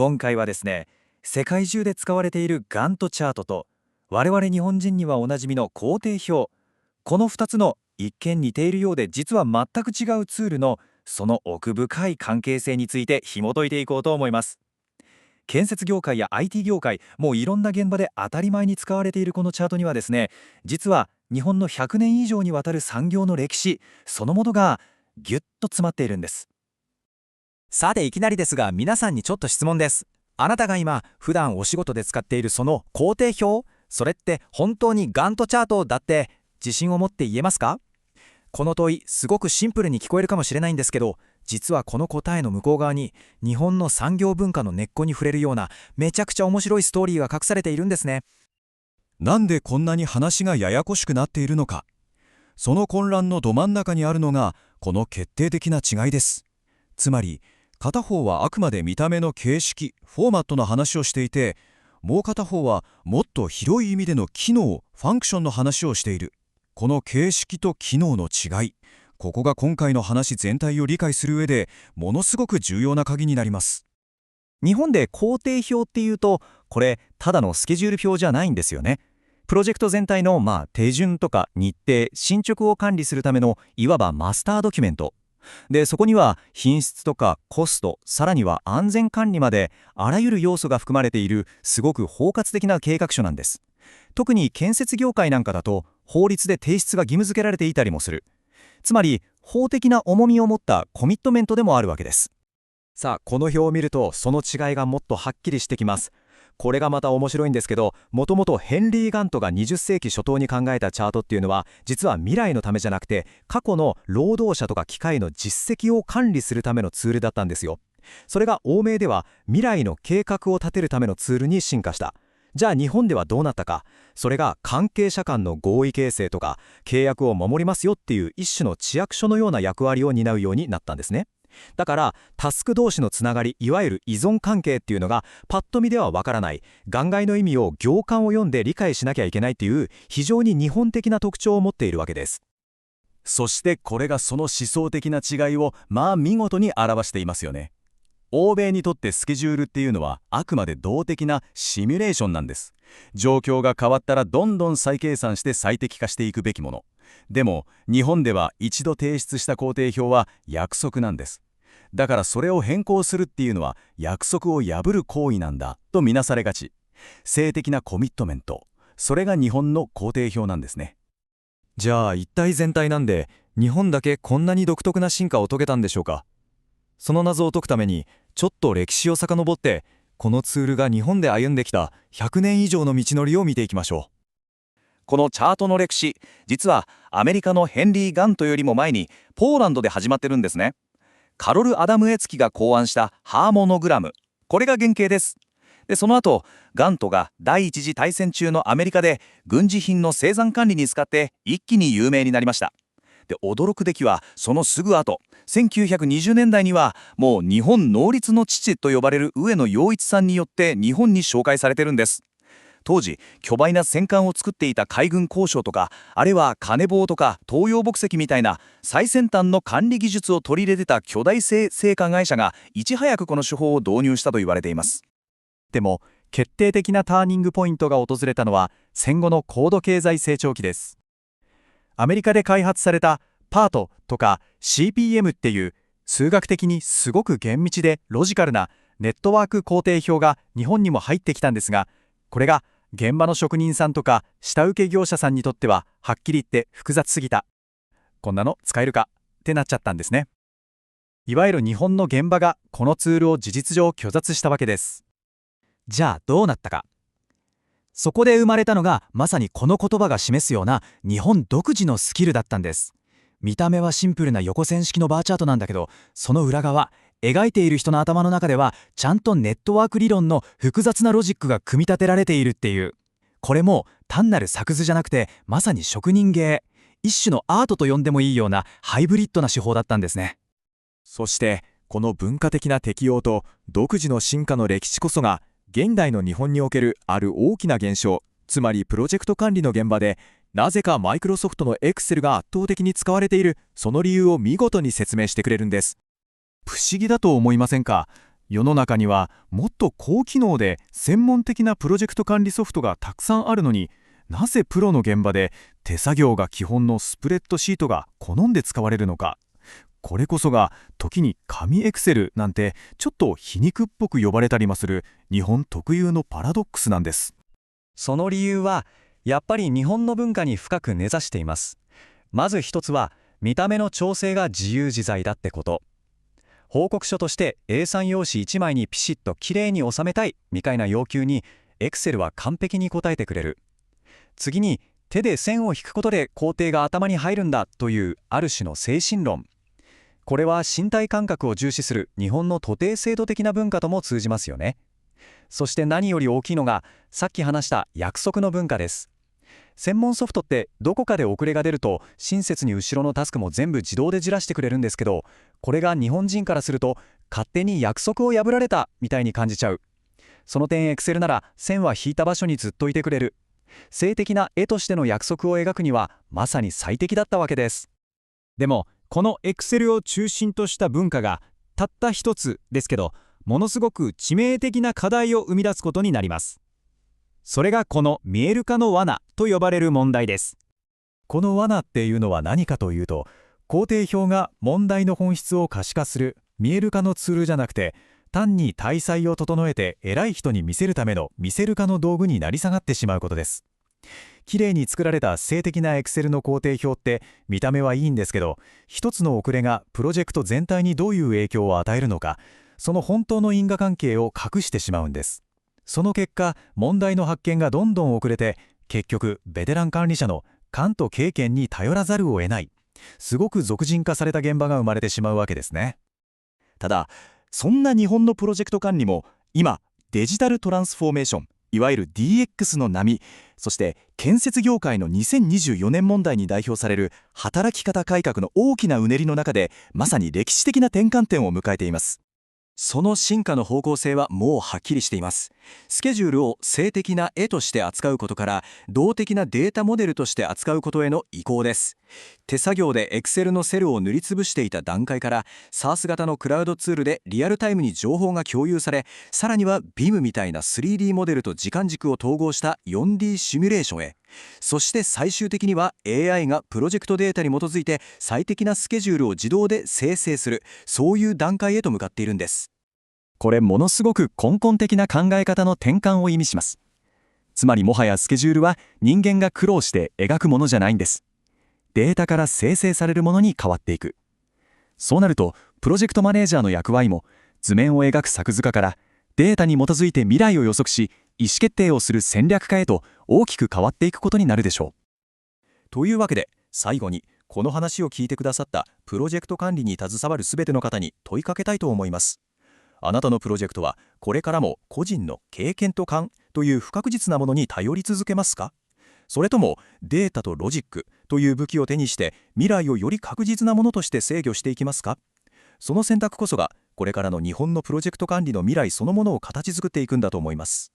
今回はですね、世界中で使われているガントチャートと我々日本人にはおなじみの工程表、この2つの一見似ているようで実は全く違うツールのその奥深い関係性について紐解いていこうと思います。建設業界や IT 業界、もういろんな現場で当たり前に使われているこのチャートにはですね、実は日本の100年以上にわたる産業の歴史そのものがぎゅっと詰まっているんです。さていきなりですが、皆さんにちょっと質問です。あなたが今普段お仕事で使っているその工程表、それって本当にガントチャートだって自信を持って言えますか？この問い、すごくシンプルに聞こえるかもしれないんですけど、実はこの答えの向こう側に日本の産業文化の根っこに触れるようなめちゃくちゃ面白いストーリーが隠されているんですね。なんでこんなに話がややこしくなっているのか。その混乱のど真ん中にあるのがこの決定的な違いです。つまり片方はあくまで見た目の形式、フォーマットの話をしていて、もう片方はもっと広い意味での機能、ファンクションの話をしている。この形式と機能の違い、ここが今回の話全体を理解する上でものすごく重要な鍵になります。日本で工程表っていうと、これただのスケジュール表じゃないんですよね。プロジェクト全体の手順とか日程、進捗を管理するためのいわばマスタードキュメントで、そこには品質とかコスト、さらには安全管理まであらゆる要素が含まれているすごく包括的な計画書なんです。特に建設業界なんかだと法律で提出が義務付けられていたりもする。つまり法的な重みを持ったコミットメントでもあるわけです。さあ、この表を見るとその違いがもっとはっきりしてきます。これがまた面白いんですけど、もともとヘンリー・ガントが20世紀初頭に考えたチャートっていうのは、実は未来のためじゃなくて過去の労働者とか機械の実績を管理するためのツールだったんですよ。それが欧米では未来の計画を立てるためのツールに進化した。じゃあ日本ではどうなったか。それが関係者間の合意形成とか契約を守りますよっていう一種の誓約書のような役割を担うようになったんですね。だからタスク同士のつながり、いわゆる依存関係っていうのがパッと見ではわからない、元外の意味を行間を読んで理解しなきゃいけないっていう非常に日本的な特徴を持っているわけです。そしてこれがその思想的な違いを見事に表していますよね。欧米にとってスケジュールっていうのはあくまで動的なシミュレーションなんです。状況が変わったらどんどん再計算して最適化していくべきもの。でも日本では一度提出した工程表は約束なんです。だからそれを変更するっていうのは約束を破る行為なんだとみなされがち。性的なコミットメント、それが日本の工程表なんですね。じゃあ一体全体なんで日本だけこんなに独特な進化を遂げたんでしょうか。その謎を解くためにちょっと歴史を遡ってこのツールが日本で歩んできた100年以上の道のりを見ていきましょう。このチャートの歴史、実はアメリカのヘンリー・ガントよりも前にポーランドで始まってるんですね。カロル・アダムエツキが考案したハーモノグラム、これが原型です。でその後ガントが第一次大戦中のアメリカで軍事品の生産管理に使って一気に有名になりました。で驚くべきはそのすぐ後、1920年代にはもう日本能率の父と呼ばれる上野洋一さんによって日本に紹介されてるんです。当時巨大な戦艦を作っていた海軍工廠とか、あれは金棒とか東洋木石みたいな最先端の管理技術を取り入れてた巨大製菓会社がいち早くこの手法を導入したと言われています。でも決定的なターニングポイントが訪れたのは戦後の高度経済成長期です。アメリカで開発されたパートとか CPM っていう数学的にすごく厳密でロジカルなネットワーク工程表が日本にも入ってきたんですが、これが現場の職人さんとか下請け業者さんにとってははっきり言って複雑すぎた、こんなの使えるかってなっちゃったんですね。いわゆる日本の現場がこのツールを事実上拒絶したわけです。じゃあどうなったか。そこで生まれたのがまさにこの言葉が示すような日本独自のスキルだったんです。見た目はシンプルな横線式のバーチャートなんだけど、その裏側、描いている人の頭の中ではちゃんとネットワーク理論の複雑なロジックが組み立てられているっていう。これも単なる作図じゃなくてまさに職人芸、一種のアートと呼んでもいいようなハイブリッドな手法だったんですね。そしてこの文化的な適応と独自の進化の歴史こそが現代の日本におけるある大きな現象、つまりプロジェクト管理の現場でなぜかマイクロソフトの Excel が圧倒的に使われている、その理由を見事に説明してくれるんです。不思議だと思いませんか？世の中にはもっと高機能で専門的なプロジェクト管理ソフトがたくさんあるのに、なぜプロの現場で手作業が基本のスプレッドシートが好んで使われるのか。これこそが時に紙エクセルなんてちょっと皮肉っぽく呼ばれたりもする日本特有のパラドックスなんです。その理由はやっぱり日本の文化に深く根ざしています。まず一つは見た目の調整が自由自在だってこと。報告書として A3 用紙1枚にピシッときれいに収めたいみたいな要求に Excel は完璧に応えてくれる。次に手で線を引くことで工程が頭に入るんだというある種の精神論。これは身体感覚を重視する日本の徒弟制度的な文化とも通じますよね。そして何より大きいのがさっき話した約束の文化です。専門ソフトってどこかで遅れが出ると親切に後ろのタスクも全部自動でじらしてくれるんですけど、これが日本人からすると勝手に約束を破られたみたいに感じちゃう。その点 Excel なら線は引いた場所にずっといてくれる。静的な絵としての約束を描くにはまさに最適だったわけです。でもこの Excel を中心とした文化がたった一つですけど、ものすごく致命的な課題を生み出すことになります。それがこの見える化の罠と呼ばれる問題です。この罠っていうのは何かというと、工程表が問題の本質を可視化する見える化のツールじゃなくて、単に体裁を整えて偉い人に見せるための見せる化の道具になり下がってしまうことです。きれいに作られた静的な Excel の工程表って見た目はいいんですけど、一つの遅れがプロジェクト全体にどういう影響を与えるのか、その本当の因果関係を隠してしまうんです。その結果、問題の発見がどんどん遅れて、結局ベテラン管理者の勘と経験に頼らざるを得ない、すごく俗人化された現場が生まれてしまうわけですね。ただ、そんな日本のプロジェクト管理も今デジタルトランスフォーメーション、いわゆる DX の波、そして建設業界の2024年問題に代表される働き方改革の大きなうねりの中で、まさに歴史的な転換点を迎えています。その進化の方向性はもうはっきりしています。スケジュールを静的な絵として扱うことから動的なデータモデルとして扱うことへの移行です。手作業で Excel のセルを塗りつぶしていた段階から SaaS 型のクラウドツールでリアルタイムに情報が共有され、さらには BIM みたいな 3D モデルと時間軸を統合した 4D シミュレーションへ、そして最終的には AI がプロジェクトデータに基づいて最適なスケジュールを自動で生成する、そういう段階へと向かっているんです。これものすごく根本的な考え方の転換を意味します。つまりもはやスケジュールは人間が苦労して描くものじゃないんです。データから生成されるものに変わっていく。そうなるとプロジェクトマネージャーの役割も図面を描く作図家からデータに基づいて未来を予測し意思決定をする戦略家へと大きく変わっていくことになるでしょう。というわけで最後にこの話を聞いてくださったプロジェクト管理に携わるすべての方に問いかけたいと思います。あなたのプロジェクトはこれからも個人の経験と勘という不確実なものに頼り続けますか？それともデータとロジックという武器を手にして未来をより確実なものとして制御していきますか？その選択こそがこれからの日本のプロジェクト管理の未来そのものを形作っていくんだと思います。